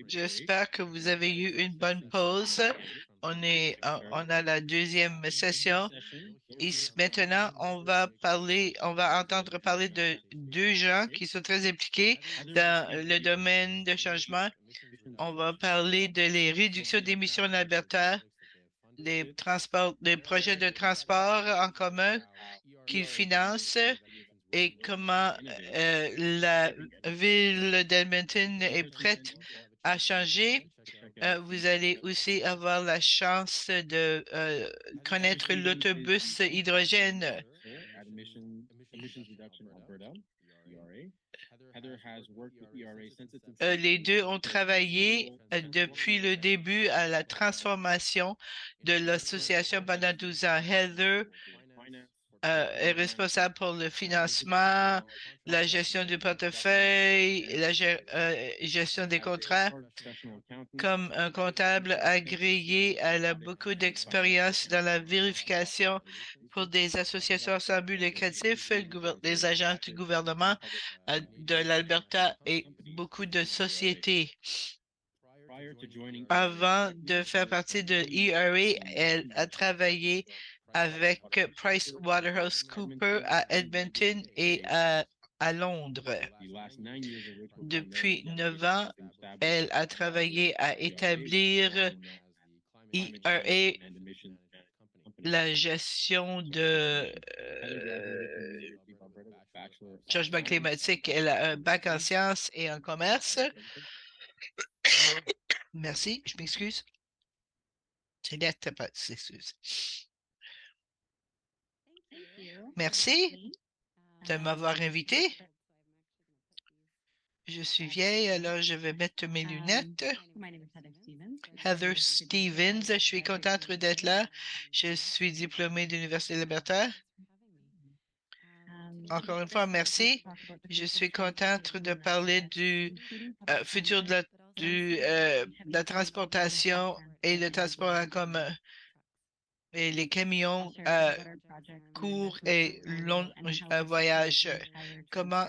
J'espère que vous avez eu une bonne pause. On a la deuxième session. Maintenant, on va entendre parler de deux gens qui sont très impliqués dans le domaine de changement. On va parler de les réductions d'émissions en Alberta, les projets de transport en commun qu'ils financent et comment la ville d'Edmonton est prête à changer. Vous allez aussi avoir la chance de connaître l'autobus hydrogène. Les deux ont travaillé depuis le début à la transformation de l'association pendant 12 ans. Heather est responsable pour le financement, la gestion du portefeuille, gestion des contrats. Comme un comptable agréé, elle a beaucoup d'expérience dans la vérification pour des associations sans but lucratif, des agents du gouvernement de l'Alberta et beaucoup de sociétés. Avant de faire partie de ERA, elle a travaillé avec PricewaterhouseCoopers à Edmonton et à Londres. Depuis 9 ans, elle a travaillé à établir ERA, la gestion de changement climatique. Elle a un bac en sciences et en commerce. Merci, je m'excuse. C'est net, pas s'excuse. Merci de m'avoir invité. Je suis vieille, alors je vais mettre mes lunettes. Heather Stevens, je suis contente d'être là. Je suis diplômée de l'Université de l'Alberta. Encore une fois, merci. Je suis contente de parler du futur de la transportation et le transport en commun et les camions courts et longs voyages. Comment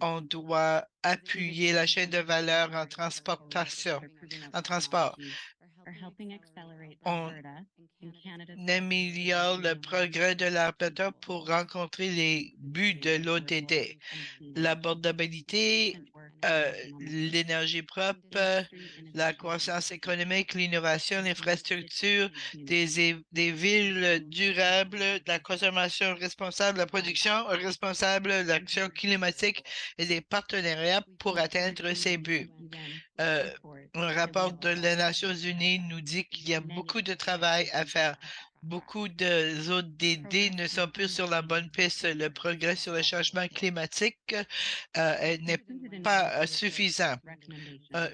on doit appuyer la chaîne de valeur en transportation, en transport. On améliore le progrès de l'Alberta pour rencontrer les buts de l'ODD. L'abordabilité, l'énergie propre, la croissance économique, l'innovation, l'infrastructure, des villes durables, la consommation responsable, la production responsable, l'action climatique et des partenariats pour atteindre ces buts. Un rapport de les Nations unies nous dit qu'il y a beaucoup de travail à faire. Beaucoup de ODD ne sont plus sur la bonne piste. Le progrès sur le changement climatique n'est pas suffisant.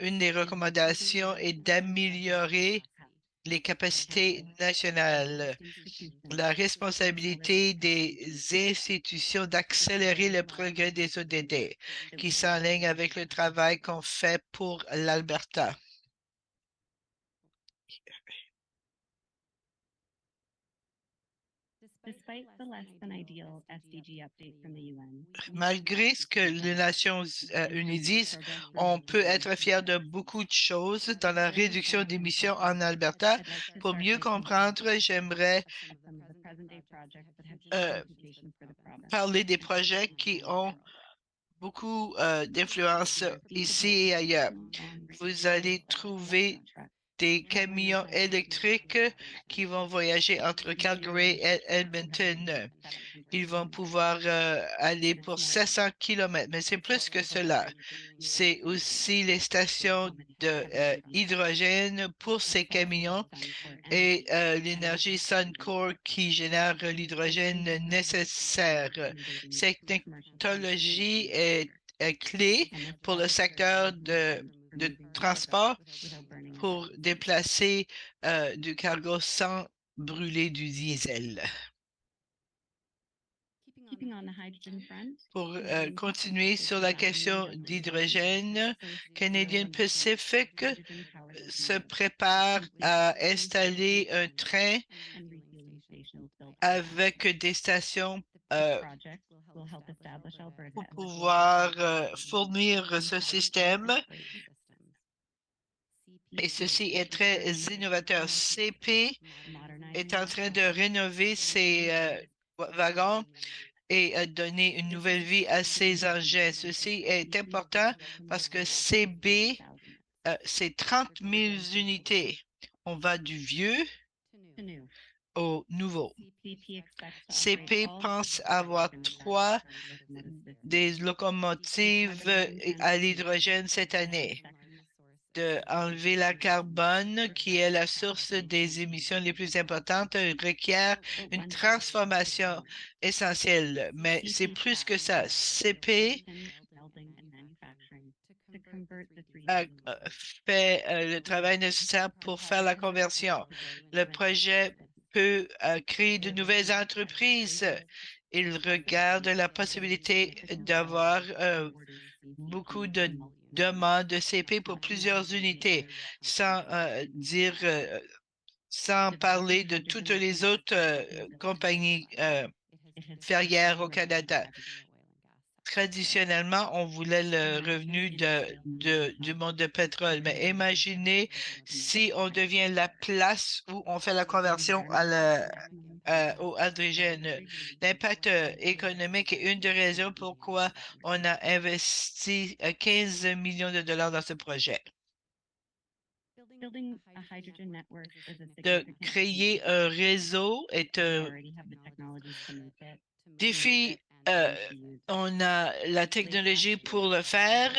Une des recommandations est d'améliorer les capacités nationales. La responsabilité des institutions d'accélérer le progrès des ODD qui s'enligne avec le travail qu'on fait pour l'Alberta. Malgré ce que les Nations unies disent, on peut être fier de beaucoup de choses dans la réduction d'émissions en Alberta. Pour mieux comprendre, j'aimerais parler des projets qui ont beaucoup d'influence ici et ailleurs. Vous allez trouver des camions électriques qui vont voyager entre Calgary et Edmonton. Ils vont pouvoir aller pour 700 km, mais c'est plus que cela. C'est aussi les stations de hydrogène pour ces camions et l'énergie Suncor qui génère l'hydrogène nécessaire. Cette technologie est clé pour le secteur de transport pour déplacer du cargo sans brûler du diesel. Pour continuer sur la question d'hydrogène, Canadian Pacific se prépare à installer un train avec des stations pour pouvoir fournir ce système. Et ceci est très innovateur. CP est en train de rénover ses wagons et donner une nouvelle vie à ces engins. Ceci est important parce que CB, c'est 30 000 unités. On va du vieux au nouveau. CP pense avoir 3 des locomotives à l'hydrogène cette année, de enlever la carbone, qui est la source des émissions les plus importantes, requiert une transformation essentielle. Mais c'est plus que ça. CP fait le travail nécessaire pour faire la conversion. Le projet peut créer de nouvelles entreprises. Il regarde la possibilité d'avoir beaucoup de demandes de CP pour plusieurs unités, sans parler de toutes les autres compagnies ferrières au Canada. Traditionnellement, on voulait le revenu du monde de pétrole, mais imaginez si on devient la place où on fait la conversion au hydrogène. L'impact économique est une des raisons pourquoi on a investi 15 millions de dollars dans ce projet. De créer un réseau est un défi. On a la technologie pour le faire.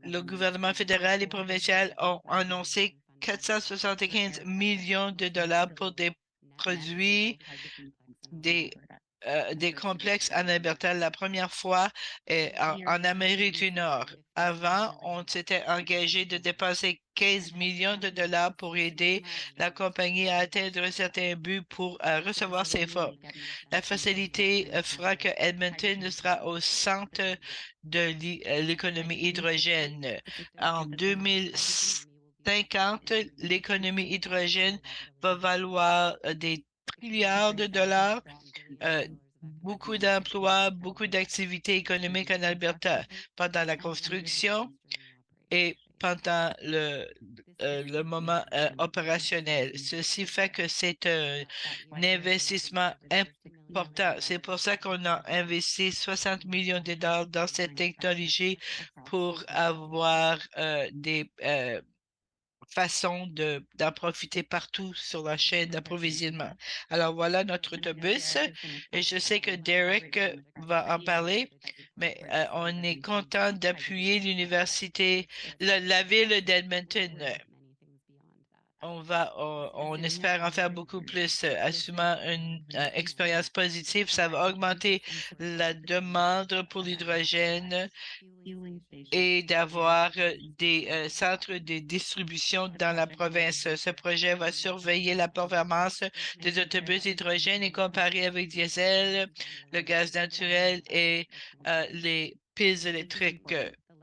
Le gouvernement fédéral et provincial ont annoncé 475 millions de dollars pour des produits, des complexes en Alberta la première fois en Amérique du Nord. Avant, on s'était engagé de dépenser 15 millions de dollars pour aider la compagnie à atteindre certains buts pour recevoir ces fonds. La facilité fera que Edmonton sera au centre de l'économie hydrogène. En 2050, l'économie hydrogène va valoir des trilliards de dollars, euh, beaucoup d'emplois, beaucoup d'activités économiques en Alberta pendant la construction et pendant le moment opérationnel. Ceci fait que c'est un investissement important. C'est pour ça qu'on a investi 60 millions de dollars dans cette technologie pour avoir des façon d'en profiter partout sur la chaîne d'approvisionnement. Alors voilà notre autobus et je sais que Derek va en parler, mais on est content d'appuyer l'université, la ville d'Edmonton. On espère en faire beaucoup plus, assumant une expérience positive. Ça va augmenter la demande pour l'hydrogène et d'avoir des centres de distribution dans la province. Ce projet va surveiller la performance des autobus hydrogène et comparer avec diesel, le gaz naturel et les piles électriques.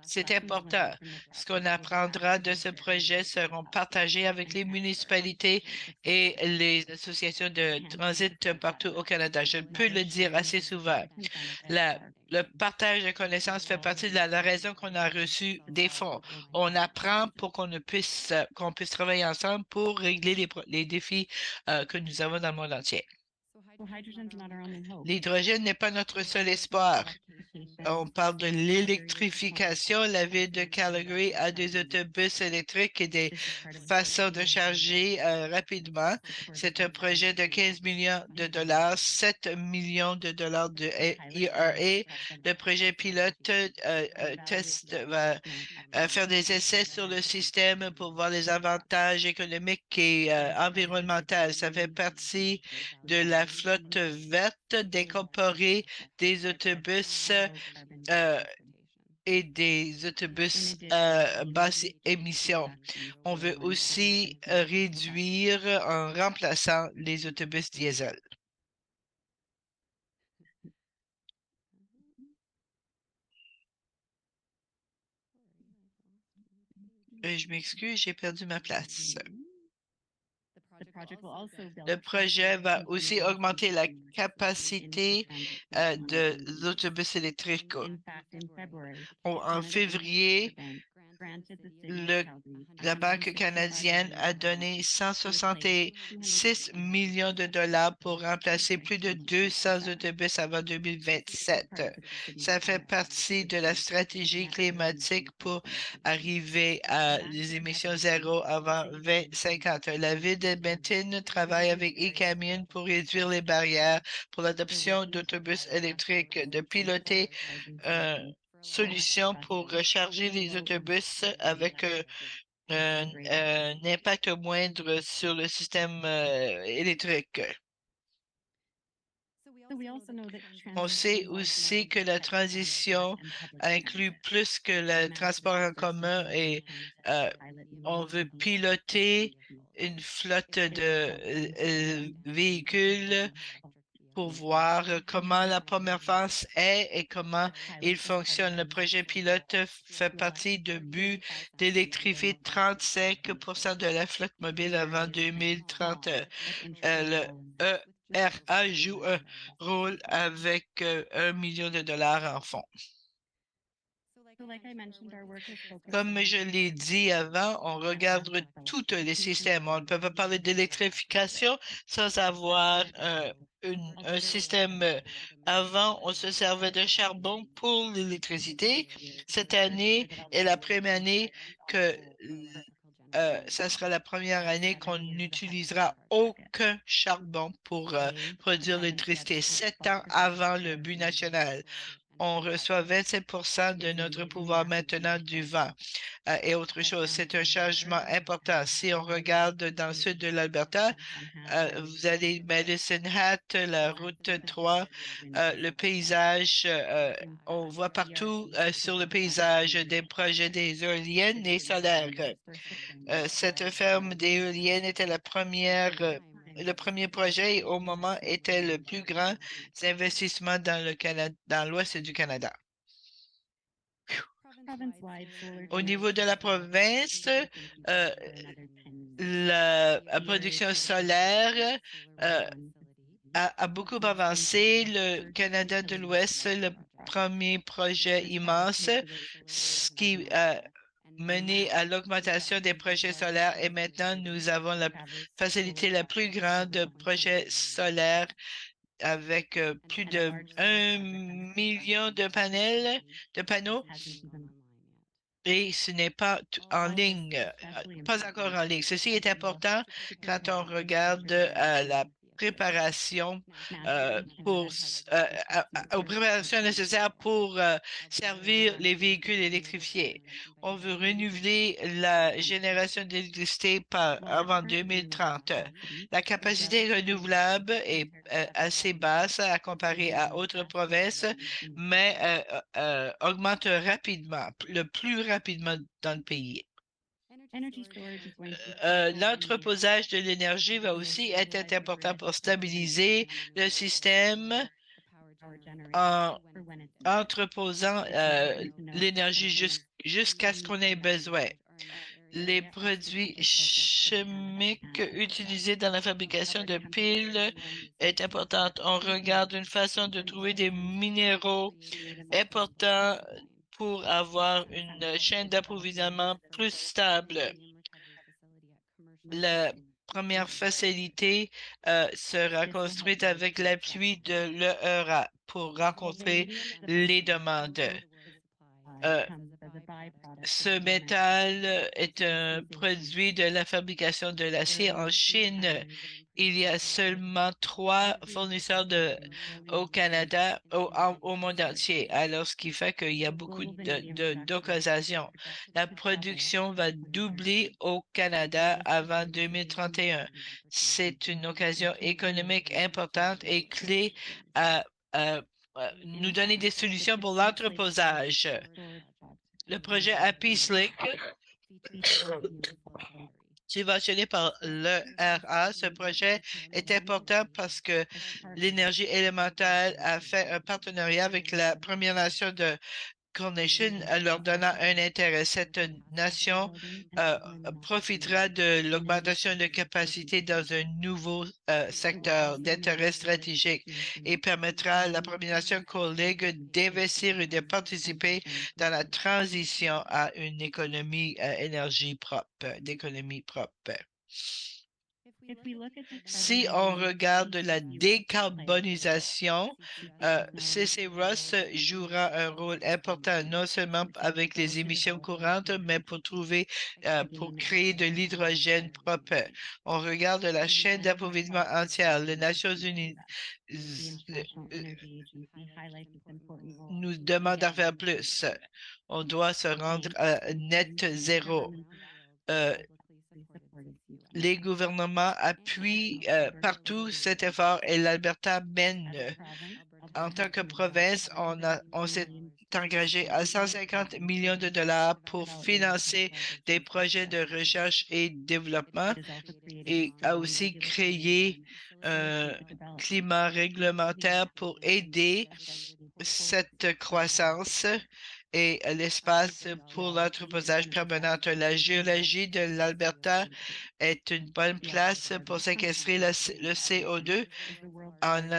C'est important. Ce qu'on apprendra de ce projet seront partagés avec les municipalités et les associations de transit partout au Canada. Je peux le dire assez souvent. Le partage de connaissances fait partie de la raison qu'on a reçu des fonds. On apprend pour qu'on puisse travailler ensemble pour régler les défis que nous avons dans le monde entier. L'hydrogène n'est pas notre seul espoir. On parle de l'électrification. La ville de Calgary a des autobus électriques et des façons de charger rapidement. C'est un projet de 15 millions de dollars, 7 millions de dollars de IRA. Le projet pilote test va faire des essais sur le système pour voir les avantages économiques et environnementaux. Ça fait partie de la flotte verte d'incorporer des autobus euh, et des autobus basse émission. On veut aussi réduire en remplaçant les autobus diesel. Je m'excuse, j'ai perdu ma place. Le projet va aussi augmenter la capacité de l'autobus électrique. En février, la Banque canadienne a donné 166 millions de dollars pour remplacer plus de 200 autobus avant 2027. Ça fait partie de la stratégie climatique pour arriver à des émissions zéro avant 2050. La ville d'Edmonton travaille avec eCamion pour réduire les barrières pour l'adoption d'autobus électriques, de piloter solution pour recharger les autobus avec un impact moindre sur le système électrique. On sait aussi que la transition inclut plus que le transport en commun et on veut piloter une flotte de véhicules pour voir comment la première phase est et comment il fonctionne. Le projet pilote fait partie de but d'électrifier 35 de la flotte mobile avant 2030. Le ERA joue un rôle avec 1 million de dollars en fonds. Comme je l'ai dit avant, on regarde tous les systèmes. On ne peut pas parler d'électrification sans avoir un système. Avant, on se servait de charbon pour l'électricité. Cette année est la première année que ça sera la première année qu'on n'utilisera aucun charbon pour produire l'électricité, 7 ans avant le but national. On reçoit 27 de notre pouvoir maintenant du vent et autre chose. C'est un changement important. Si on regarde dans le sud de l'Alberta, vous allez Medicine Hat, la route 3, le paysage, on voit partout sur le paysage des projets des éoliennes et solaires. Cette ferme d'éoliennes était le premier projet et au moment était le plus grand investissement dans le Canada, dans l'ouest du Canada. Au niveau de la province, la production solaire a beaucoup avancé. Le Canada de l'Ouest, le premier projet immense, ce qui a mené à l'augmentation des projets solaires et maintenant nous avons la facilité la plus grande de projets solaires avec plus de 1 million de panneaux et ce n'est pas en ligne, pas encore en ligne. Ceci est important quand on regarde la préparation aux préparations nécessaires pour servir les véhicules électrifiés. On veut renouveler la génération d'électricité avant 2030. La capacité renouvelable est assez basse à comparer à autres provinces, mais augmente rapidement, le plus rapidement dans le pays. L'entreposage de l'énergie va aussi être important pour stabiliser le système en entreposant l'énergie jusqu'à ce qu'on ait besoin. Les produits chimiques utilisés dans la fabrication de piles est importante. On regarde une façon de trouver des minéraux importants pour avoir une chaîne d'approvisionnement plus stable. La première facilité sera construite avec l'appui de l'ERA pour rencontrer les demandes. Ce métal est un produit de la fabrication de l'acier en Chine. Il y a seulement 3 fournisseurs au Canada, au monde entier. Alors, ce qui fait qu'il y a beaucoup d'occasions. La production va doubler au Canada avant 2031. C'est une occasion économique importante et clé à nous donner des solutions pour l'entreposage. Le projet Happy Slick, subventionné par l'ERA, ce projet est important parce que l'énergie élémentale a fait un partenariat avec la Première Nation de Coordination leur donnant un intérêt. Cette nation profitera de l'augmentation de capacité dans un nouveau secteur d'intérêt stratégique et permettra à la Première collègue d'investir et de participer dans la transition à une économie énergie propre, d'économie propre. Si on regarde la décarbonisation, CC-ROSS jouera un rôle important non seulement avec les émissions courantes, mais pour créer de l'hydrogène propre. On regarde la chaîne d'approvisionnement entière. Les Nations Unies nous demandent d'en faire plus. On doit se rendre à net zéro. Les gouvernements appuient partout cet effort et l'Alberta mène. En tant que province, on s'est engagé à 150 millions de dollars pour financer des projets de recherche et développement et a aussi créé un climat réglementaire pour aider cette croissance et l'espace pour l'entreposage permanent. La géologie de l'Alberta est une bonne place pour séquestrer le CO2. On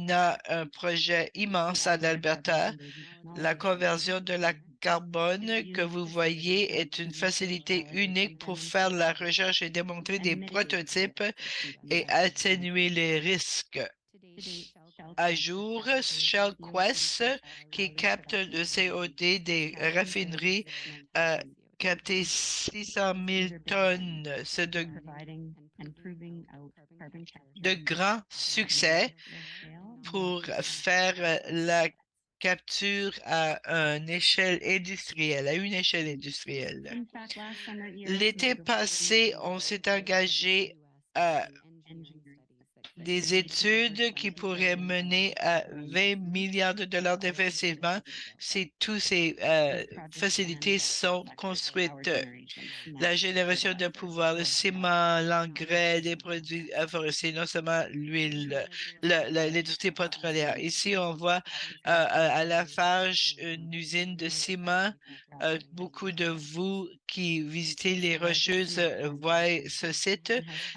a un projet immense en Alberta. La conversion de la carbone que vous voyez est une facilité unique pour faire la recherche et démontrer des prototypes et atténuer les risques. À jour, Shell Quest, qui capte le CO2 des raffineries, a capté 600 000 tonnes. C'est de grands succès pour faire la capture à une échelle industrielle, L'été passé, on s'est engagé à des études qui pourraient mener à 20 milliards de dollars d'investissement si toutes ces facilités sont construites. La génération de pouvoir, le ciment, l'engrais, des produits forestiers, non seulement l'huile, l'industrie pétrolière. Ici, on voit à Lafarge une usine de ciment. Beaucoup de vous qui visitez les Rocheuses voient ce site.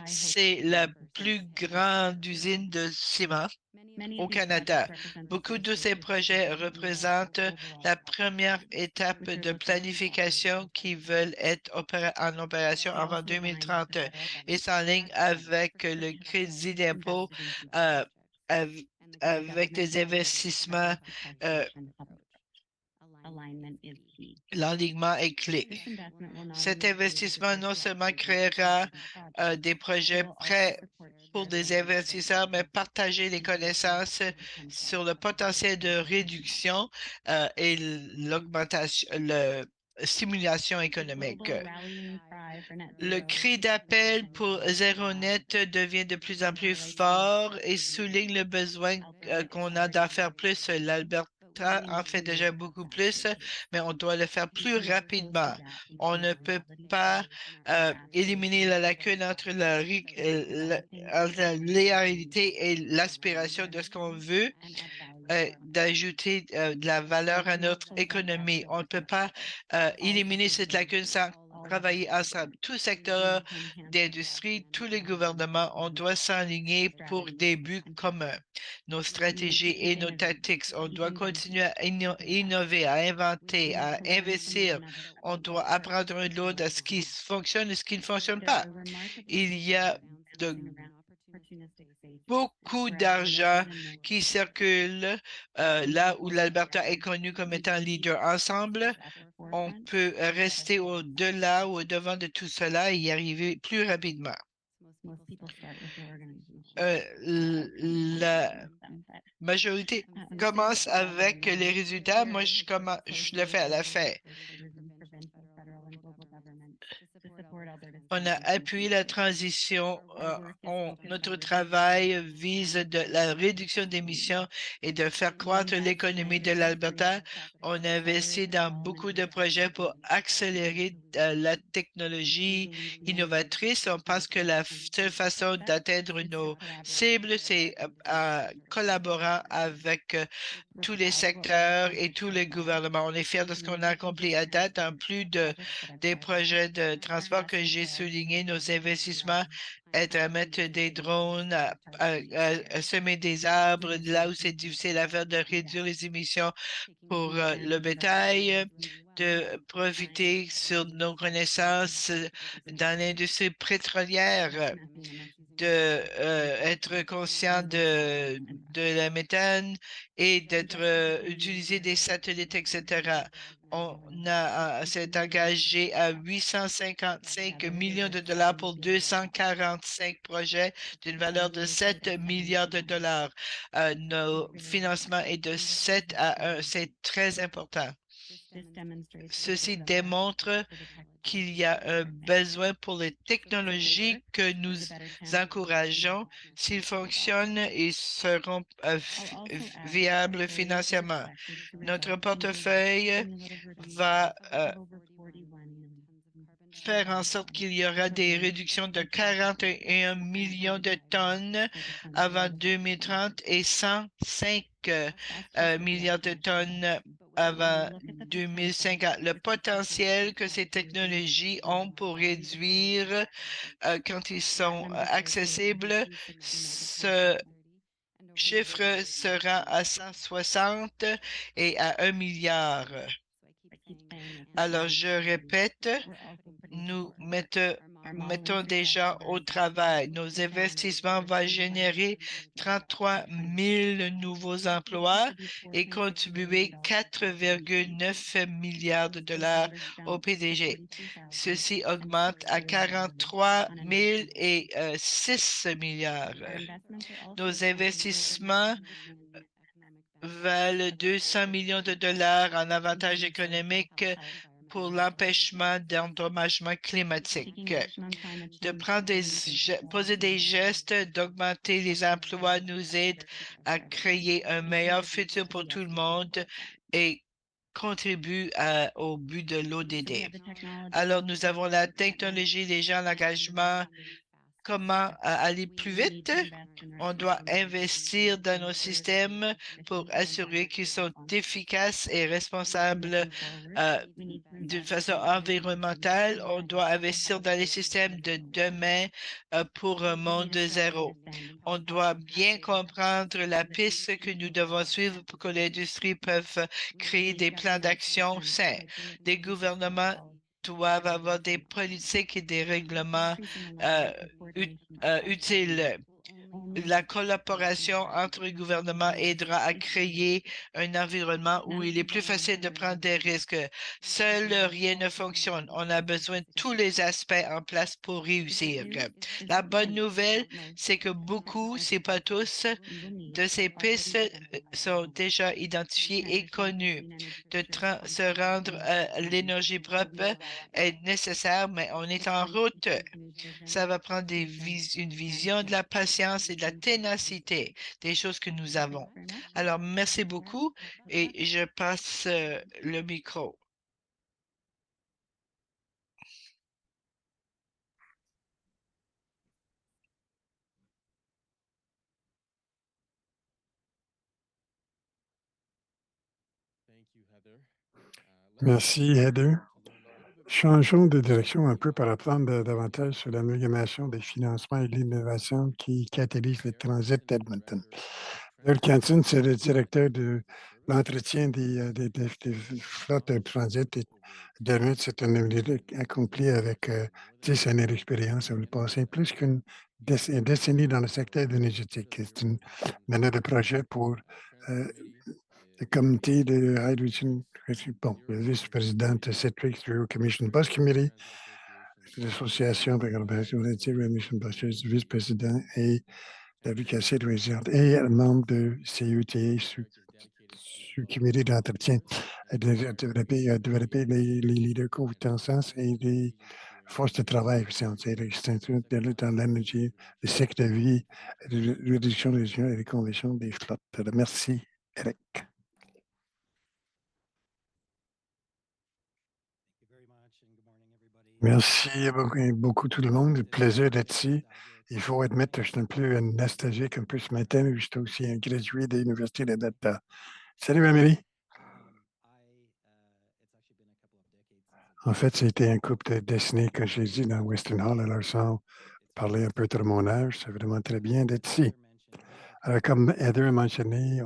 C'est la plus grande usine de ciment au Canada. Beaucoup de ces projets représentent la première étape de planification qui veulent être en opération avant 2030 et s'enligne avec le crédit d'impôt avec des investissements. L'alignement est clé. Cet investissement non seulement créera des projets prêts pour des investisseurs, mais partager les connaissances sur le potentiel de réduction et la stimulation économique. Le cri d'appel pour zéro net devient de plus en plus fort et souligne le besoin qu'on a d'en faire plus. L'Alberta en fait déjà beaucoup plus, mais on doit le faire plus rapidement. On ne peut pas éliminer la lacune entre la réalité et l'aspiration de ce qu'on veut d'ajouter de la valeur à notre économie. On ne peut pas éliminer cette lacune sans travailler ensemble. Tout secteur d'industrie, tous les gouvernements, on doit s'aligner pour des buts communs. Nos stratégies et nos tactiques, on doit continuer à innover, à inventer, à investir. On doit apprendre un de l'autre à ce qui fonctionne et ce qui ne fonctionne pas. Il y a beaucoup d'argent qui circule là où l'Alberta est connue comme étant leader. Ensemble, on peut rester au-delà ou au-devant de tout cela et y arriver plus rapidement. La majorité commence avec les résultats. Moi, je le fais à la fin. On a appuyé la transition. Notre travail vise la réduction d'émissions et de faire croître l'économie de l'Alberta. On a investi dans beaucoup de projets pour accélérer la technologie innovatrice. On pense que la seule façon d'atteindre nos cibles, c'est en collaborant avec tous les secteurs et tous les gouvernements. On est fiers de ce qu'on a accompli à date. En plus des projets de transport que j'ai soulignés, nos investissements aident à mettre des drones, à semer des arbres là où c'est difficile à faire, de réduire les émissions pour le bétail, de profiter sur nos connaissances dans l'industrie pétrolière, de être conscient de la méthane et d'être utiliser des satellites, etc. On s'est engagé à 855 millions de dollars pour 245 projets d'une valeur de 7 milliards de dollars. Nos financements est de 7 à 1. C'est très important. Ceci démontre qu'il y a un besoin pour les technologies que nous encourageons. S'ils fonctionnent, ils seront viables financièrement. Notre portefeuille va faire en sorte qu'il y aura des réductions de 41 millions de tonnes avant 2030 et 105 milliards de tonnes avant 2050. Le potentiel que ces technologies ont pour réduire quand ils sont accessibles, ce chiffre sera à 160 et à 1 milliard. Alors, je répète, nous mettons déjà au travail. Nos investissements vont générer 33 000 nouveaux emplois et contribuer 4,9 milliards de dollars au PDG. Ceci augmente à 43 000 et 6 milliards. Nos investissements valent 200 millions de dollars en avantages économiques pour l'empêchement d'endommagement climatique, de poser des gestes, d'augmenter les emplois nous aide à créer un meilleur futur pour tout le monde et contribue au but de l'ODD. Alors, nous avons la technologie, les gens, l'engagement. Comment aller plus vite? On doit investir dans nos systèmes pour assurer qu'ils sont efficaces et responsables d'une façon environnementale. On doit investir dans les systèmes de demain pour un monde zéro. On doit bien comprendre la piste que nous devons suivre pour que l'industrie puisse créer des plans d'action sains. Les gouvernements doivent avoir des politiques et des règlements utiles. La collaboration entre les gouvernements aidera à créer un environnement où il est plus facile de prendre des risques. Seul rien ne fonctionne. On a besoin de tous les aspects en place pour réussir. La bonne nouvelle, c'est que beaucoup, c'est pas tous, de ces pistes sont déjà identifiées et connues. Se rendre à l'énergie propre est nécessaire, mais on est en route. Ça va prendre une vision, de la patience et de la ténacité, des choses que nous avons. Alors, merci beaucoup et je passe le micro. Merci, Heather. Changeons de direction un peu pour apprendre davantage sur l'amalgamation des financements et de l'innovation qui catalysent le transit d'Edmonton. Bill Canton, c'est le directeur de l'entretien des flottes de transit. Et Dermot, c'est un leader accompli avec 10 années d'expérience sur le passé, plus qu'une décennie dans le secteur énergétique. C'est une manière de projet pour le comité de Hydrogen, bon, le vice-président de Citrix Bureau Commission Bus Committee, l'association de collaboration relative Emission Buses, vice-président et l'advocacy de réserve et membre de CETA sous comité d'entretien, développer les leaders compétences et les force de travail efficiente, c'est l'extinction de dans l'énergie, le cycle de vie, réduction des émissions et les conditions des flottes. Merci, Eric. Merci beaucoup tout le monde. Plaisir d'être ici. Il faut admettre que je suis un peu nostalgique un peu ce matin, mais j'étais aussi un gradué de l'Université d'Alberta. Salut Amélie. En fait, c'était un couple de décennies que j'ai dit dans Western Hall, alors sans parler un peu de mon âge, c'est vraiment très bien d'être ici. Alors, comme Heather a mentionné,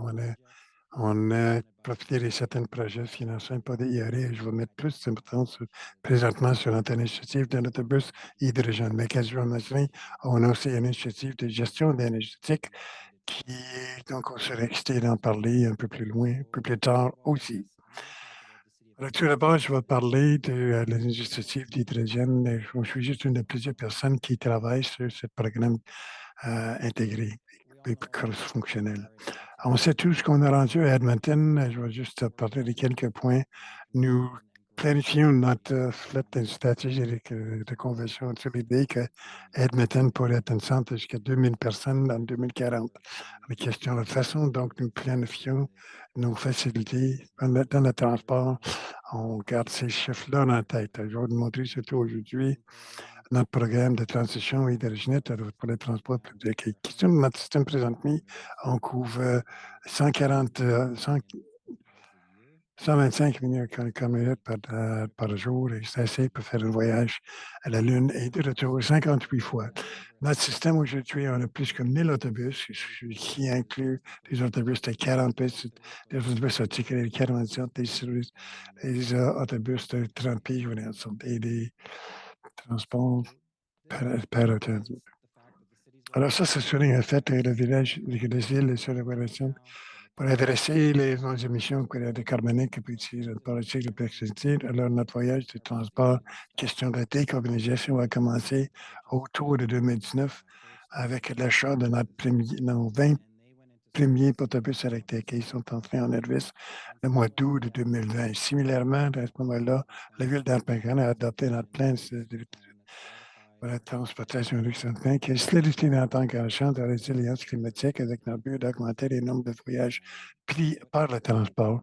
on a profité de certains projets financés par des IRA. Je vais mettre plus d'importance présentement sur notre initiative de l'autobus hydrogène. Mais comme je l'ai mentionné, on a aussi une initiative de gestion énergétique qui, donc, on serait excité d'en parler un peu plus loin, un peu plus tard aussi. Alors, tout d'abord, je vais parler de l'initiative d'hydrogène. Je suis juste une de plusieurs personnes qui travaillent sur ce programme intégré et cross-fonctionnel. On sait tous ce qu'on a rendu à Edmonton. Je vais juste parler de quelques points. Nous planifions notre flotte de stratégie de conversion sur l'idée que Edmonton pourrait être un centre jusqu'à 2000 personnes en 2040. La question de la façon dont nous planifions nos facilités dans le transport, on garde ces chiffres-là en tête. Je vais vous montrer surtout aujourd'hui notre programme de transition hydrogène pour les transports publics. Et question de notre système présentement, on couvre 140, 125 km par jour et c'est assez pour faire un voyage à la Lune et de retour 58 fois. Notre système aujourd'hui, on a plus que 1000 autobus, qui inclut des autobus de 40 places, des autobus articulés de 47, des autobus de 30 pieds, et des transports par autobus. Alors ça, c'est sur un fait, le village, les villes sur l'évaluation pour adresser les émissions de carbonique qui utilisent le politique de proximité. Alors, notre voyage de transport, question de décarbonisation va commencer autour de 2019 avec l'achat de nos 20 premiers autobus électriques. Ils sont entrés en service le mois d'août de 2020. Similairement, à ce moment-là, la ville d'Alpacan a adopté notre plan pour la transportation luxembourgeoise qui est sollicité en tant qu'agent de résilience climatique avec le but d'augmenter le nombre de voyages pris par le transport,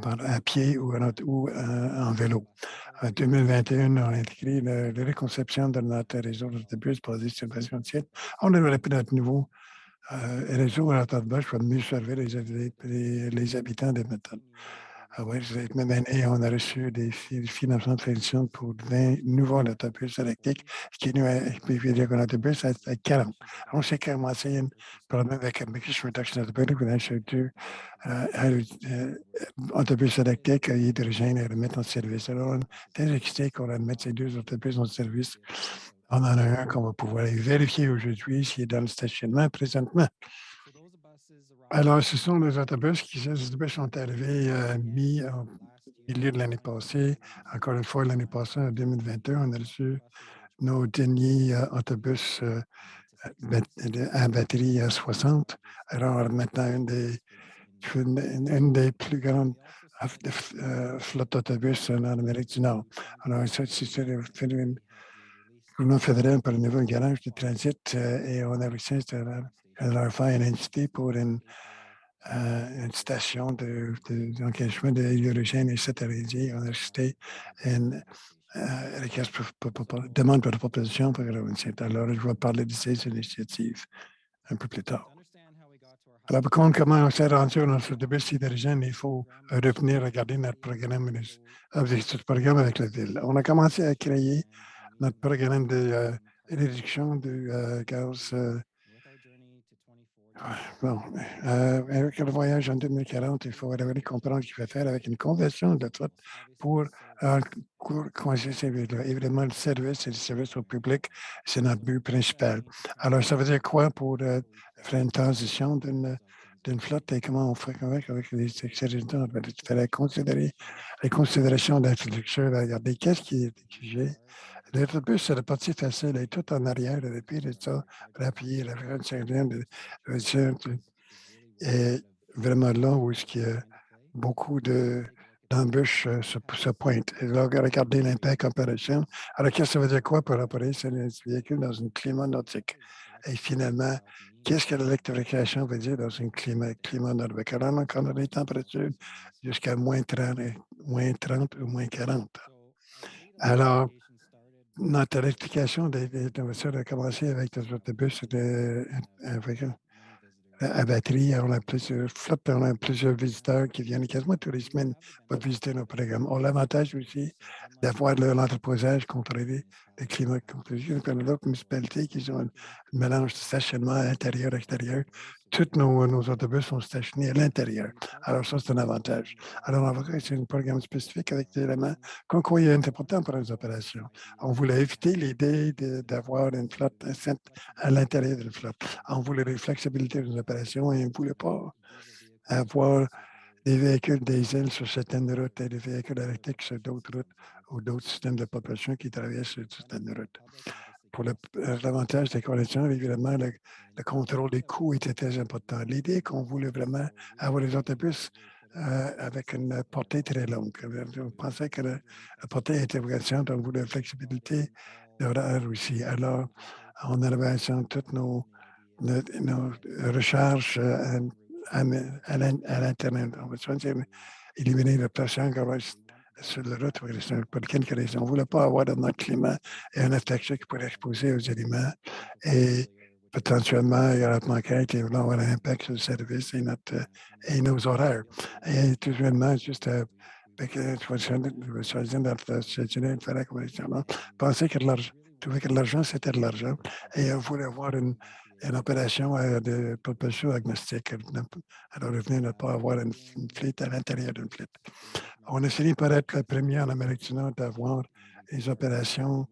à pied ou en vélo. En 2021, on a intégré la réconception de notre réseau d'autobus basé sur le ciel. On a développé notre nouveau réseau à l'autobus pour mieux servir les habitants de méthode. Ah oui, cette même année, on a reçu des financements de fonction pour 20 nouveaux autobus électriques, ce qui nous a veut qu'un autobus à 40. On sait commencé un problème avec Emission Reduction Autobus, on a acheté deux autobus électriques à hydrogène à remettre en service. Alors, on est très excité qu'on va mettre ces deux autobus en service. On en a un qu'on va pouvoir aller vérifier aujourd'hui s'il est dans le stationnement présentement. Alors, ce sont les autobus ces autobus sont arrivés au milieu de l'année passée. Encore une fois, l'année passée, en 2021, on a reçu nos derniers autobus à batterie à 60. Alors, maintenant, une des plus grandes flottes d'autobus en Amérique du Nord. Alors, ça, c'est une gouvernement fédéral par le niveau de garage de transit et on a réussi à leur faire une entité pour une station d'encaissement de l'hydrogène et cette on a cité une demande pour la proposition pour la réussite. Alors, je vais parler de ces initiatives un peu plus tard. Alors, pour comprendre comment on s'est rendu dans notre autobus hydrogène, il faut revenir regarder notre programme, notre programme avec la ville. On a commencé à créer notre programme de réduction du gaz. Bon, avec le voyage en 2040, il faut vraiment comprendre ce qu'il faut faire avec une conversion de tout pour coincer ces villes-là. Évidemment, le service et le service au public, c'est notre but principal. Alors, ça veut dire quoi pour faire une transition d'une flotte et comment on fait avec les excédents? Il fallait considérer les considérations d'infrastructure, regarder qu'est-ce qui est exigé. L'autobus, c'est la partie facile, elle est tout en arrière, le pire de ça, pour appuyer la grande sirène, et vraiment là où il y a beaucoup de d'embûches se pointent. Et là, regardez l'impact opération. Alors, qu'est-ce que ça veut dire quoi pour opérer ces véhicules dans un climat nordique? Et finalement, qu'est-ce que l'électrification veut dire dans un climat nordique? Alors, on a des températures jusqu'à -30 ou -40. Alors, notre électrification des voitures a commencé avec des autobus à batterie. On a plusieurs flottes, on a plusieurs visiteurs qui viennent quasiment tous les semaines pour visiter nos programmes. On a l'avantage aussi d'avoir l'entreposage contrôlé, le climat contrôlé. On a d'autres municipalités qui ont un mélange de stationnement intérieur-extérieur. Tous nos autobus sont stationnés à l'intérieur. Alors ça, c'est un avantage. Alors, on va c'est un programme spécifique avec des éléments qu'on croyait importants pour les opérations. On voulait éviter l'idée d'avoir une flotte à l'intérieur de la flotte. On voulait la flexibilité des opérations et on ne voulait pas avoir des véhicules diesel sur certaines routes et des véhicules électriques sur d'autres routes ou d'autres systèmes de propulsion qui traversent sur certaines routes. Pour l'avantage des conditions, évidemment, le contrôle des coûts était très important. L'idée qu'on voulait vraiment avoir les autobus avec une portée très longue. On pensait que la portée était intéressante, on voulait la flexibilité d'horaire aussi. Alors, on avait toutes nos recherches à l'Internet. On va éliminer la pression qu'on va sur la route pour quelques raisons. On ne voulait pas avoir dans notre climat un infection qui pourrait exposer aux aliments et potentiellement, il y aura manquette et vouloir avoir un impact sur le service et nos horaires. Et tout simplement, juste choisir notre sélectionner, faire la conversion. Penser que de l'argent, trouver que de l'argent, c'était de l'argent. Et on voulait avoir une opération de propulsion agnostique. Alors, revenir ne pas avoir une flotte à l'intérieur d'une flotte. On a fini par être le premier en Amérique du Nord d'avoir les opérations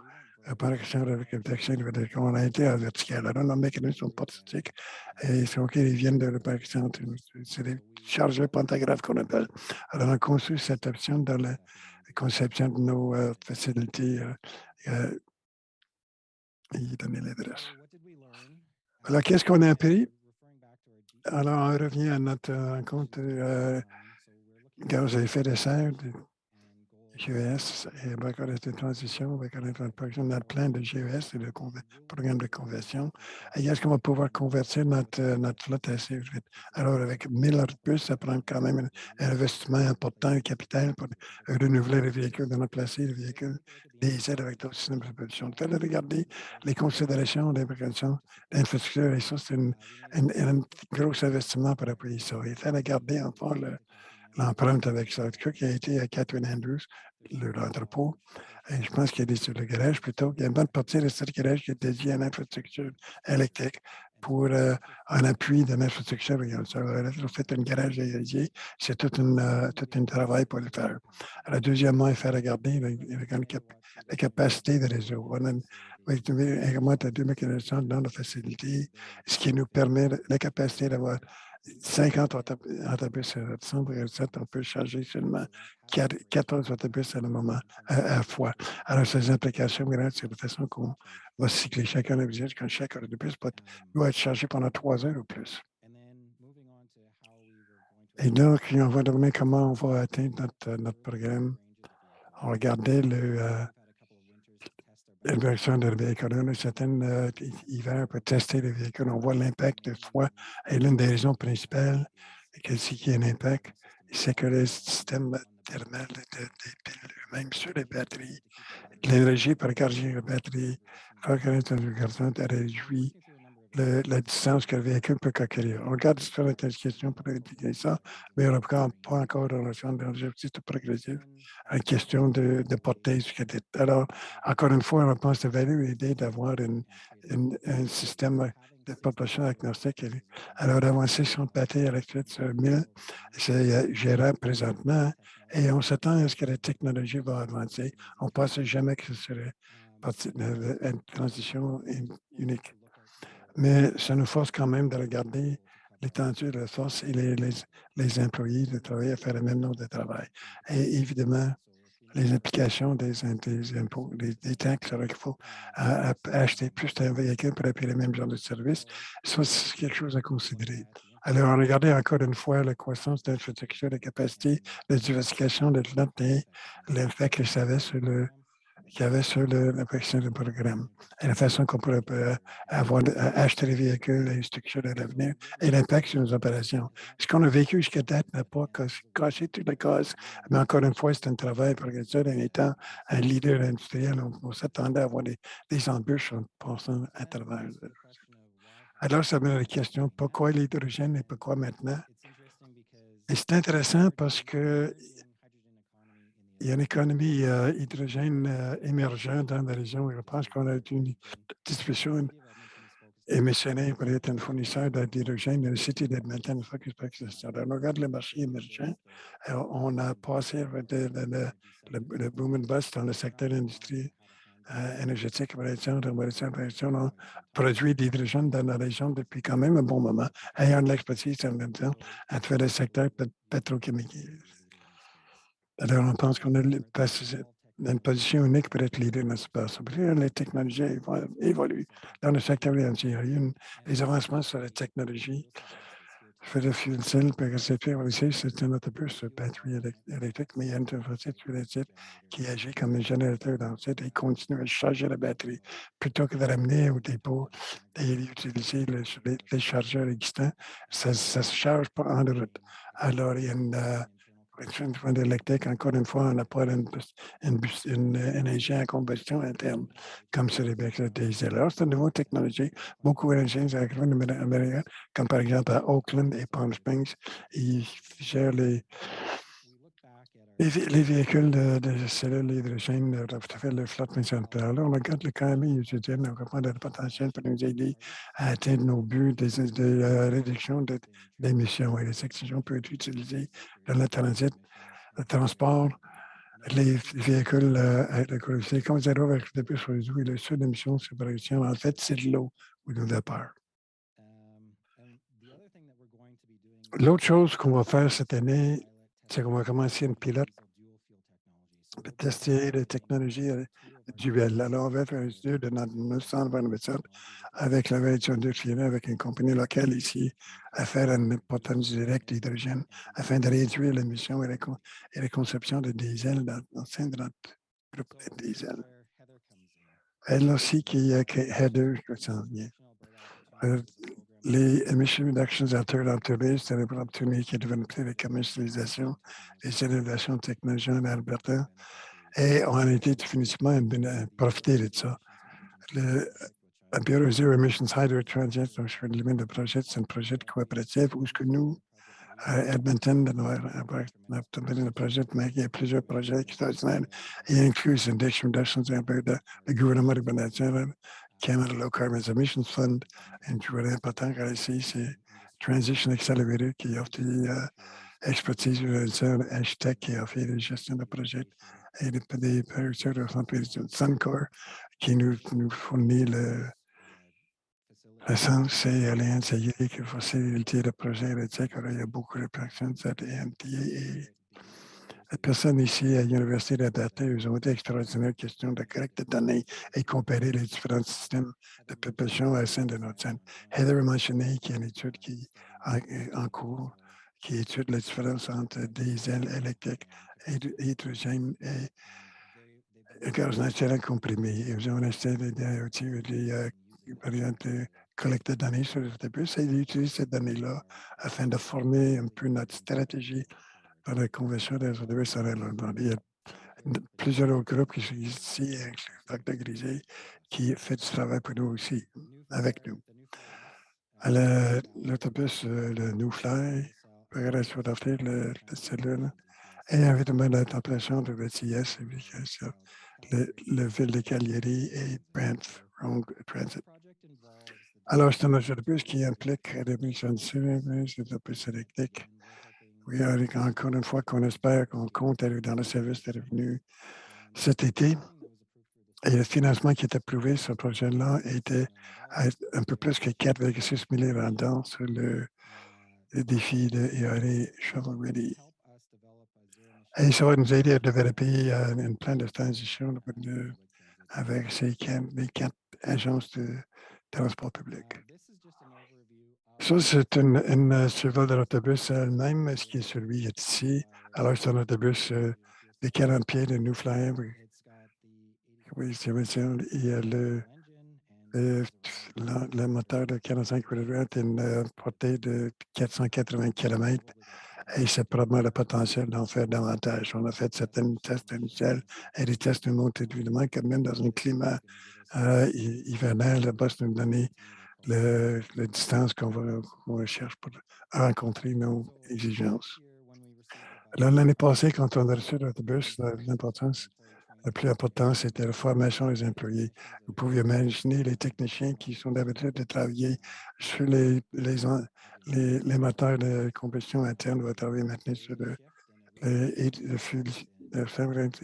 par action avec on a été en vertical. Alors, nos mécanismes sont pas statiques et c'est OK, ils viennent de l'action. C'est des chargeurs pantographes qu'on appelle. Alors, on a conçu cette option dans la conception de nos facilités et donner l'adresse. Alors, qu'est-ce qu'on a appris? Alors, on revient à notre rencontre gaz à effet de serre, GES, et reconnaître de transition, reconnaître notre plan de GES et le programme de conversion. Et est-ce qu'on va pouvoir convertir notre flotte assez vite? Alors, avec 1000 bus, ça prend quand même un investissement important et capital pour renouveler les véhicules, de remplacer les véhicules diesel avec d'autres systèmes de propulsion. Il fallait regarder les considérations d'implication d'infrastructure et ça, c'est un gros investissement pour appuyer ça. Il fallait garder encore l'empreinte avec ça. Le qui a été à Catherine Andrews, l'entrepôt. Et je pense qu'il y a le garage plutôt. Il y a une bonne partie de ce garage qui est dédié à l'infrastructure électrique pour un appui de l'infrastructure. On fait un garage dédié. C'est tout un travail pour le faire. Alors, deuxièmement, il faut regarder la capacité de réseau. On a également 2 mécanismes dans la facilité, ce qui nous permet la capacité d'avoir 50 autobus à 100,7, on peut charger seulement 14 autobus à la fois. Alors, ces implications, c'est de façon qu'on va cycler chacun des visites quand chaque autobus doit être chargé pendant 3 heures ou plus. Et donc, on va demander comment on va atteindre notre programme. On regardait l'inversion de véhicule. On a certains hivers pour tester les véhicules. On voit l'impact de froid. Et l'une des raisons principales, c'est qu'il y a un impact, c'est que le système thermal des piles eux-mêmes sur les batteries, l'énergie par charger la batterie, faire connaître un garçon, réduit la distance que le véhicule peut conquérir. On regarde sur la question pour étudier ça, mais on n'a pas encore dans le champ d'objectifs progressif une question de portée sur cadette. Alors, encore une fois, on pense de value l'idée d'avoir un système de propulsion agnostique. Alors, avancer sur une batterie électrique sur 1000, c'est gérable présentement et on s'attend à ce que la technologie va avancer. On ne pense jamais que ce serait une transition unique. Mais ça nous force quand même de regarder l'étendue de la force et les employés de travailler à faire le même nombre de travail. Et évidemment, les implications des impôts, des taxes, qu'il faut acheter plus de véhicules pour appuyer le même genre de service, ça, c'est quelque chose à considérer. Alors, on regardait encore une fois la croissance de l'infrastructure, la capacité, la diversification de flotte et l'impact que ça avait sur qu'il y avait sur l'apparition du programme et la façon qu'on pourrait acheter les véhicules et les structures à l'avenir et l'impact sur nos opérations. Ce qu'on a vécu jusqu'à date n'a pas cassé toutes les causes, mais encore une fois, c'est un travail progressif. En étant un leader industriel, on s'attendait à avoir des embûches en passant à travers. Alors, ça met la question, pourquoi l'hydrogène et pourquoi maintenant? Et c'est intéressant parce que il y a une économie hydrogène émergente dans la région. Je pense qu'on a une discussion émissionnée pour être un fournisseur d'hydrogène dans le cité d'Edmonton. Alors, on regarde le marché émergent. On a passé le boom and bust dans le secteur de l'industrie énergétique, on produit d'hydrogène dans la région depuis quand même un bon moment, ayant de l'expertise en même temps à travers le secteur pétrochimique. Alors, on pense qu'on a une position unique pour être leader dans ce espace. Les technologies évoluent dans le secteur énergie. Il y a eu des avancements sur la technologie. Für le fuel cell, parce que c'est un autobus batterie électrique, mais il y a une infrastructure électrique qui agit comme un générateur dans le site et continue à charger la batterie plutôt que de ramener au dépôt et utiliser les chargeurs existants. Ça ne se charge pas en route. Alors, il y a une point électrique, encore une fois, on n'a pas une énergie à combustion interne, comme sur les véhicules diesel. Alors, c'est une nouvelle technologie. Beaucoup d'énergies arrivent en Amérique, comme par exemple à Oakland et Palm Springs. Ils gèrent les véhicules de cellules hydrogène tout à fait le flotte principale. Alors, on regarde l'économie étudienne, on comprend le potentiel pour nous aider à atteindre nos buts de réduction d'émissions. Et les oxygènes peuvent être utilisés dans le transport, les véhicules agricoles. Comme zéro avec le plus sur les eaux et le sud d'émissions sur production, en fait, c'est de l'eau ou de vapeur. L'autre chose qu'on va faire cette année, c'est qu'on va commencer une pilote pour tester les technologies duelles. Alors, on va faire un étude de notre 927 avec la région industrielle, avec une compagnie locale ici, à faire une potence directe d'hydrogène afin de réduire l'émission et la conception de diesel au sein de notre groupe de diesel. Elle aussi qui est Heather, je s'en viens. Les Emission Reductions Alternatives, c'est une opportunité qui est devenue la commercialisation des innovations technologiques en Alberta. Et on a été définitivement profiter de ça. Le Bureau Zero Emissions Hydro Transit, donc je fais le de projet, c'est un projet coopératif où ce que nous, à Edmonton, on a obtenu le projet, mais il y a plusieurs projets extraordinaires. Il inclut Index Reductions Alberta, le gouvernement de Canada, Canada Low Carbon Emissions Fund, et je voudrais important ici, c'est Transition Accelerator qui offre des expertise un architecte qui a fait la gestion de projet et des producteurs de Suncor qui nous fournit l'essence et l'alliance qui facilite le projet électrique. Il y a beaucoup de personnes et les personnes ici à l'Université d'Alberta, ils ont été extraordinaires question de collecte de données et comparer les différents systèmes de propulsion au sein de notre centre. Heather a mentionné qu'il y a une étude qui est en cours qui étudie la différence entre diesel électrique et hydrogène et gaz naturel comprimé. Ils ont acheté des variantes de collecte de données sur les autobus et ils utilisent ces données-là afin de former un peu notre stratégie dans la convention des autobus à Londres. Il y a plusieurs autres groupes qui sont ici, avec le Dr Grisé, qui fait du travail pour nous aussi, avec nous. L'autobus, le New Fly, préparation d'affaires, la cellule, et évidemment la température de VTS, le ville de Cagliari et Brent Road Transit. Alors, c'est un autobus qui implique des missions de service, des autobus électriques. Oui, encore une fois, qu'on espère qu'on compte aller dans le service de revenus cet été. Et le financement qui est approuvé sur ce projet-là était un peu plus que 4,6 milliards de dollars sur le défi de ERA Shovel Ready. Et ça va nous aider à développer un plan de transition avec les 4 agences de transport public. Ça, c'est une survol de l'autobus elle-même. Ce qui est sur lui est ici. Alors, c'est un autobus de 40 pieds de New Flyer. Oui, oui, c'est vrai, il y a euh, le moteur de 45 kW a une portée de 480 km et c'est probablement le potentiel d'en faire davantage. On a fait certains tests initiaux et des tests nous montrent évidemment que même dans un climat hivernal, le boss nous donner la distance qu'on recherche pour rencontrer nos exigences. Alors, l'année passée, quand on a reçu l'autobus, l'importance le plus important, c'était la formation des employés. Vous pouvez imaginer les techniciens qui sont d'habitude de travailler sur les moteurs de combustion interne vont travailler maintenant sur le fuel. Ça va être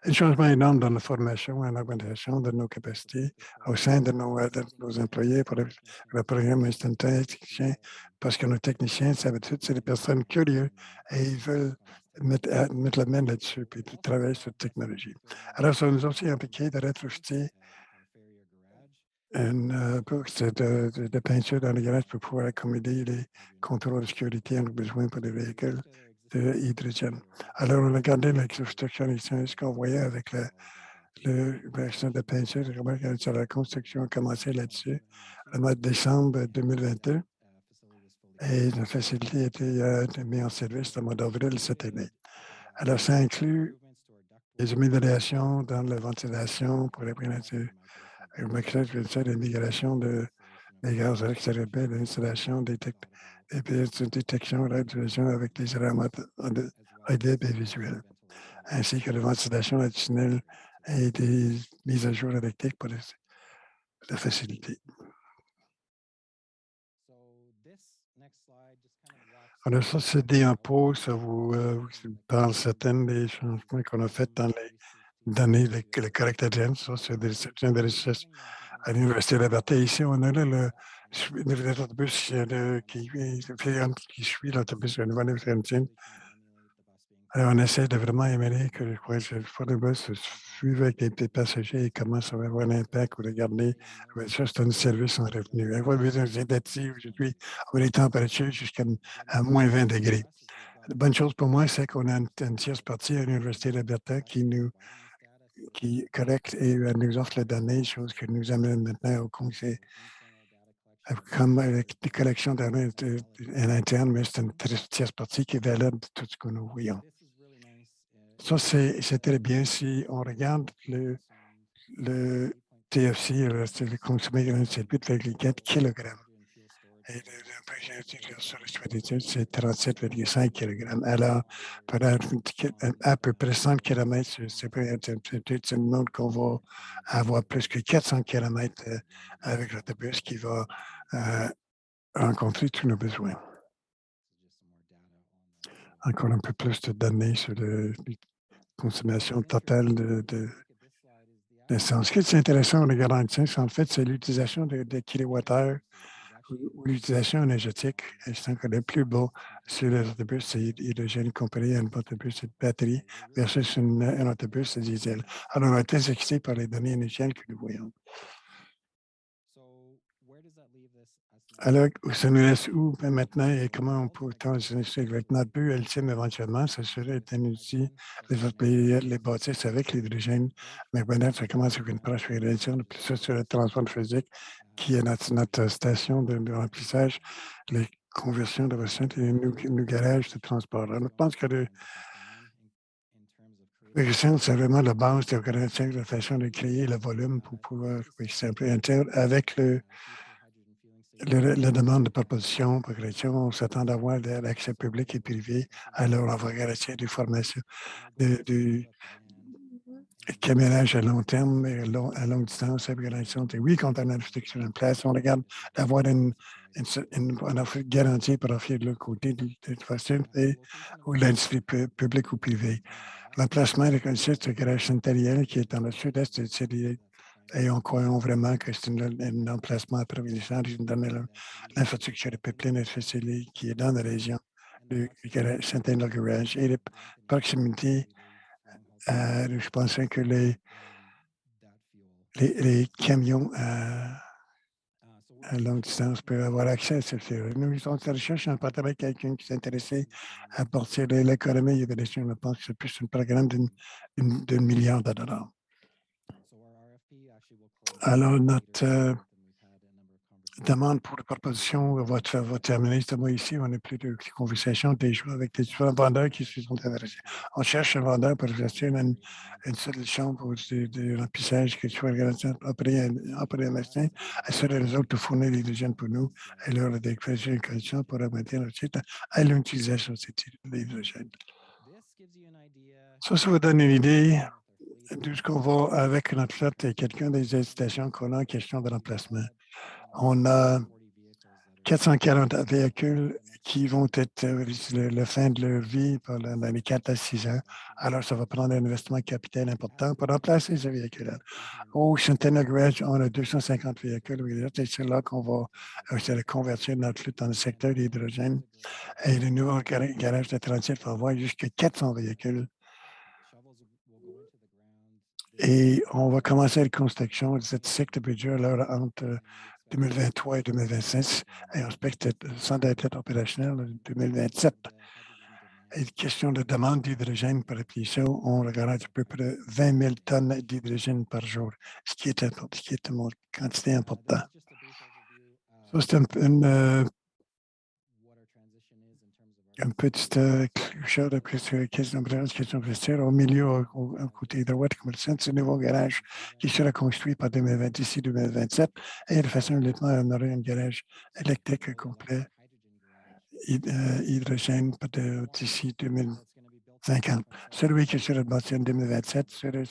un changement énorme dans la formation et l'augmentation de nos capacités au sein de nos employés pour le programme instantané technicien, parce que nos techniciens, d'habitude, c'est des personnes curieuses et ils veulent mettre la main là-dessus puis de travailler sur la technologie. Alors, ça nous a aussi impliqué de rétrofiter de peinture dans les garages pour pouvoir accommoder les contrôles de sécurité en a besoin pour des véhicules de hydrogène. Alors, on a gardé l'extraction ici, ce qu'on voyait avec le version de peinture. Je remarque que sur la construction a commencé là-dessus le mois de décembre 2022 et la facilité a été mise en service le mois d'avril cette année. Alors, ça inclut les améliorations dans la ventilation pour les préventions, l'immigration des gaz à l'extérieur, l'installation des pièces de détection et radiation avec des aromates audibles et visuels, ainsi que la ventilation additionnelle et des mises à jour électriques pour la facilité. Alors ça, c'est des impôts, ça vous parle certaines des changements qu'on a fait dans les données, le caractère. Ça, c'est certains des recherches à l'Université de l'Alberta. Ici, on a là l'autobus qui suit l'autobus, le nouvel Laurentide. Alors, on essaie de vraiment améliorer que le bus suive avec les passagers et comment ça va avoir un impact ou regarder. Ouais, ça, c'est un service en revenu. On voit bien aujourd'hui, on a des températures jusqu'à à moins 20 degrés. La bonne chose pour moi, c'est qu'on a une tierce partie à l'Université de l'Alberta qui collecte et nous offre les données, chose qui nous amène maintenant au conseil comme des collections de données en interne, mais c'est une tierce partie qui valide tout ce que nous voyons. Ça, c'est très bien si on regarde le TFC, c'est le consommé d'un circuit avec les 4 kilogrammes. Et le sur le choix d'études, c'est 37,5 kg. Alors, pendant à peu près 100 km, c'est une montre qu'on va avoir plus que 400 km avec l'autobus qui va rencontrer tous nos besoins. Encore un peu plus de données sur la consommation totale d'essence. Ce qui est intéressant en regardant le c'est en fait, c'est l'utilisation de kilowattheures ou l'utilisation énergétique. Et c'est encore le plus beau sur les autobus, c'est hydrogène comparé à un autobus de batterie versus un autobus de diesel. Alors, on a été excités par les données initiales que nous voyons. Alors, ça nous laisse où maintenant et comment on peut avec notre but ultime éventuellement, ça serait d'utiliser les bâtisses avec l'hydrogène. Mais maintenant, ça commence avec une proche réalisation, plus ça sur le transport physique, qui est notre station de remplissage, les conversions de recettes et nos garages de transport. Alors, je pense que le c'est vraiment la base de l'organisation, la façon de créer le volume pour pouvoir, oui, c'est un peu interne avec la demande de proposition, progression, on s'attend d'avoir de l'accès public et privé. Alors, on va garantir des formations, du camionnage à long terme et à longue distance, organisation. Oui, quand on a une infrastructure en place, on regarde d'avoir une offre garantie pour offrir de l'autre côté de façon ou l'industrie publique ou privée. L'emplacement de site de garage centennial qui est dans le sud-est et on croit vraiment que c'est un emplacement privilégié qui nous donne l'infrastructure de pipeline facile qui est dans la région du Centennial Garage et de proximité. Je pensais que les camions à longue distance peuvent avoir accès à ces flux. Nous faisons cette recherche en partenariat avec quelqu'un qui s'est intéressé à partir de l'économie et de l'échelle. Je pense que c'est plus un programme d'un milliard de dollars. Alors, notre demande pour la proposition va terminer. C'est moi ici. On n'a plus de conversation des jours avec des différents vendeurs qui se sont intéressés. On cherche un vendeur pour gestionner une solution pour du remplissage qui soit organisé après un médecin, assurer les autres de fournir l'hydrogène pour nous et leur déclencher une condition pour augmenter notre site à l'utilisation de cet hydrogène. Ça vous donne une idée de ce qu'on va avec notre flotte et quelqu'un des incitations qu'on a en question de remplacement. On a 440 véhicules qui vont être la fin de leur vie dans les 4 à 6 ans. Alors, ça va prendre un investissement capital important pour remplacer ces véhicules-là. Au Centennial Garage, on a 250 véhicules. C'est là qu'on va essayer de convertir notre flotte dans le secteur de l'hydrogène. Et le nouveau garage de 37 va avoir jusqu'à 400 véhicules. Et on va commencer la construction de cette secte de budget là, entre 2023 et 2026. Et on expecte sans être opérationnel en 2027. Et question de demande d'hydrogène par ça, on regarde à peu près 20 000 tonnes d'hydrogène par jour, ce qui est une quantité importante. Ça, c'est une petite clôture de question de au milieu, au côté droit, comme le centre, c'est le nouveau garage qui sera construit par 2026-2027. Et de façon uniquement, on aura un garage électrique complet, hydrogène d'ici 2050. Celui qui sera bâti en 2027 sera de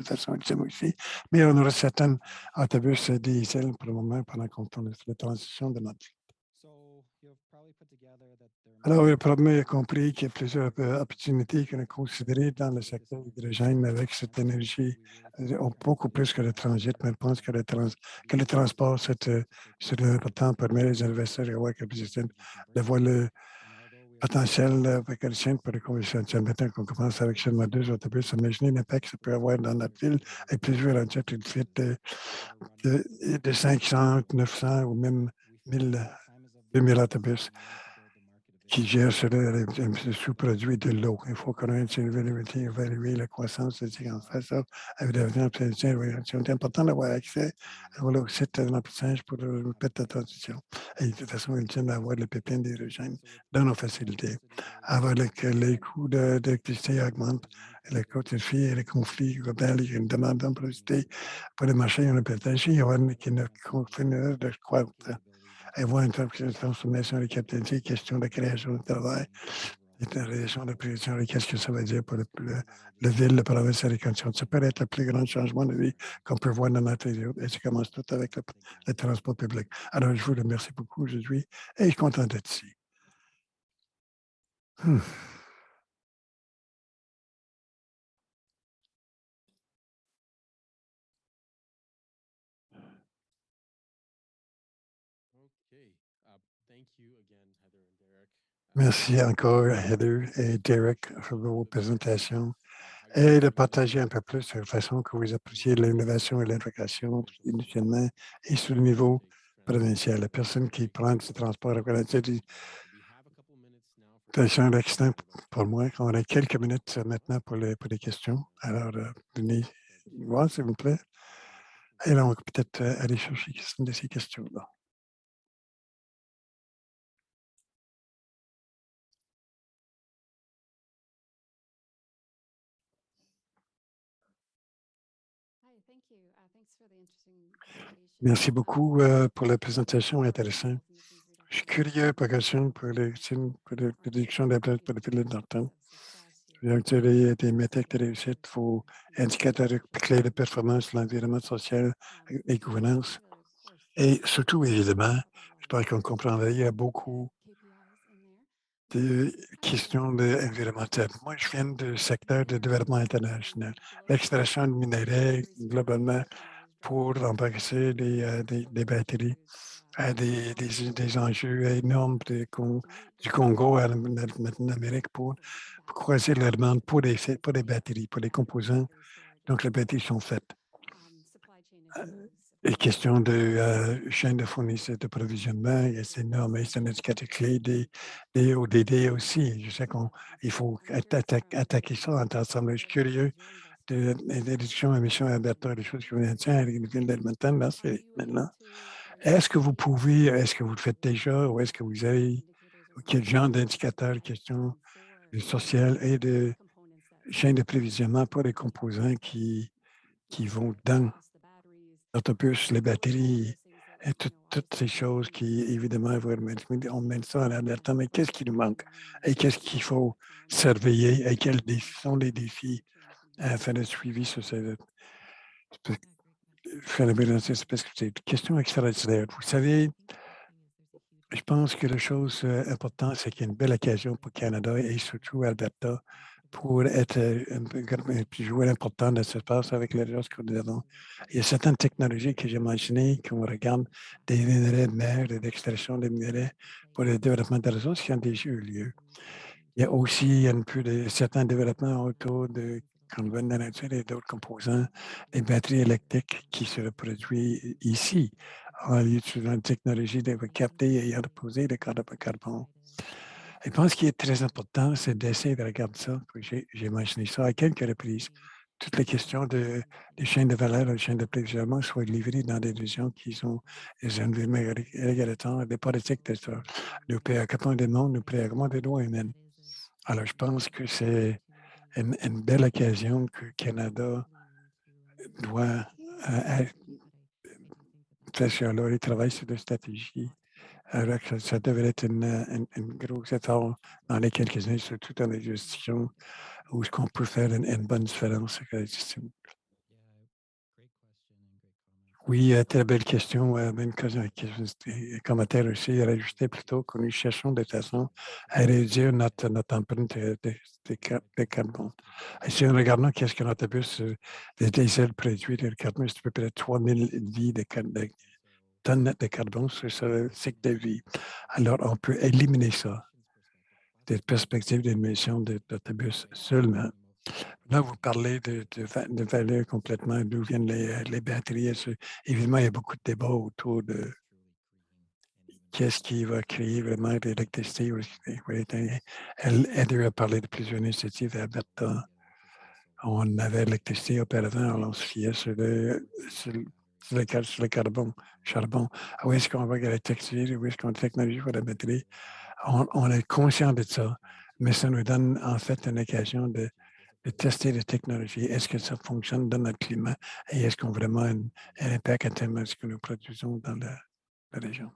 façon ultime aussi. Mais on aura certains autobus diesel pour le moment pendant qu'on tourne la transition de notre. Alors, le problème a compris qu'il y a plusieurs opportunités qu'on a considérées dans le secteur de l'hydrogène avec cette énergie, beaucoup plus que le transit, mais je pense que le transport, c'est important pour les investisseurs de voir le potentiel avec le chien pour les conversions. Maintenant qu'on commence avec seulement 2 autobus, imaginez l'impact que ça peut avoir dans notre ville et plusieurs en une flotte de 500, 900 ou même 1000, 2000 autobus qui gère le sous-produit de l'eau. Il faut qu'on ait évaluer la croissance de ces fait ça avec l'avenir. C'est important d'avoir accès au site de l'emplissage pour le mettre de transition. Et de toute façon, il tient d'avoir le pépin d'hydrogène dans nos facilités. Avant que les coûts d'électricité augmentent, les coûts de filles et les conflits globaux, il y a une demande d'employabilité pour les marchés, on a peut-être, il y aura une continuité de croître et voir une transformation de capitalité, question de création de travail, et de réduction de production, qu'est-ce que ça veut dire pour la ville, la province et les conditions. Ça peut être le plus grand changement de vie qu'on peut voir dans notre région. Et ça commence tout avec le transport public. Alors, je vous remercie beaucoup aujourd'hui et je suis content d'être ici. Merci encore, Heather et Derek, pour vos présentations et de partager un peu plus de façon que vous appréciez l'innovation et l'intégration initialement et sur le niveau provincial. La personne qui prend ce transport c'est un accident pour moi. On a quelques minutes maintenant pour les questions. Alors, venez voir, s'il vous plaît. Et là, on va peut-être aller chercher une de ces questions-là. Merci beaucoup pour la présentation intéressante. Je suis curieux par question pour la réduction de la place pour le fil d'entente. Donc, des méthodes de réussite, vos indicateurs clés de performance, l'environnement social et gouvernance. Et surtout, évidemment, je pense qu'on comprendrait, il y a beaucoup de questions environnementales. Moi, je viens du secteur de développement international. L'extraction de minerais, globalement, pour remplacer des batteries à des enjeux énormes du Congo à l'Amérique pour croiser la demande pour des batteries, pour les composants. Donc, les batteries sont faites. Et question de chaîne de fournisseurs d'approvisionnement, il y a ces normes, c'est un indicateur clé des ODD aussi. Je sais qu'il faut attaquer ça en ensemble. Je suis curieux de réduction d'émissions Alberta, des choses qui viennent avec les villes d'Edmonton, là, c'est maintenant. Est-ce que vous le faites déjà ou est-ce que vous avez quel genre d'indicateurs, questions sociales et de chaîne d'approvisionnement pour les composants qui vont dans l'autobus, les batteries et toutes ces choses qui, évidemment, on met ça en alerte. Mais qu'est-ce qui nous manque et qu'est-ce qu'il faut surveiller et quels sont les défis à faire le suivi sur ces phénomènes? C'est parce que c'est une question extraordinaire. Vous savez, je pense que la chose importante, c'est qu'il y a une belle occasion pour le Canada et surtout Alberta pour être un petit joueur important dans ce qui se passe avec les ressources que nous avons. Il y a certaines technologies que j'ai mentionnées, qu'on regarde des minerais de mer et d'extraction des minerais pour le développement des ressources qui ont déjà eu lieu. Il y a aussi un peu de certains développements autour de carbone de la nature et d'autres composants, des batteries électriques qui se reproduisent ici en utilisant une technologie de capter et reposer le carbone. Je pense ce qui est très important, c'est d'essayer de regarder ça. J'ai mentionné ça à quelques reprises. Toutes les questions des chaînes de valeur, des chaînes d'approvisionnement soient livrées dans des régions qui sont des environnements régulateurs, des politiques de ça. Nous préoccupons du monde, nous préoccupons des droits humains. Alors, je pense que c'est une belle occasion que le Canada doit faire sur là. Il travaille sur des stratégies. Alors que ça devrait être une grosse effort dans les quelques années, surtout dans les juridictions où est-ce qu'on peut faire une bonne différence. Oui, très belle question. Même un commentaire aussi à rajouter plutôt que nous cherchons de façon à réduire notre empreinte de carbone. Et si nous regardons qu'est-ce que notre bus de diesel produit de carbone, c'est à peu près 3000 vies de tonnes de carbone sur ce cycle de vie. Alors, on peut éliminer ça des perspectives d'émission d'autobus seulement. Là, vous parlez de valeurs complètement, d'où viennent les batteries. Évidemment, il y a beaucoup de débats autour de qu'est-ce qui va créer vraiment de l'électricité. Elle a parlé de plusieurs initiatives à Alberta. On avait l'électricité auparavant, on se fiait sur le charbon. Où est-ce qu'on va l'électricité? Où est-ce qu'on a la technologie pour la batterie? On est conscient de ça, mais ça nous donne en fait une occasion de tester les technologies. Est-ce que ça fonctionne dans notre climat et est-ce qu'on a vraiment un impact en termes de ce que nous produisons dans la région?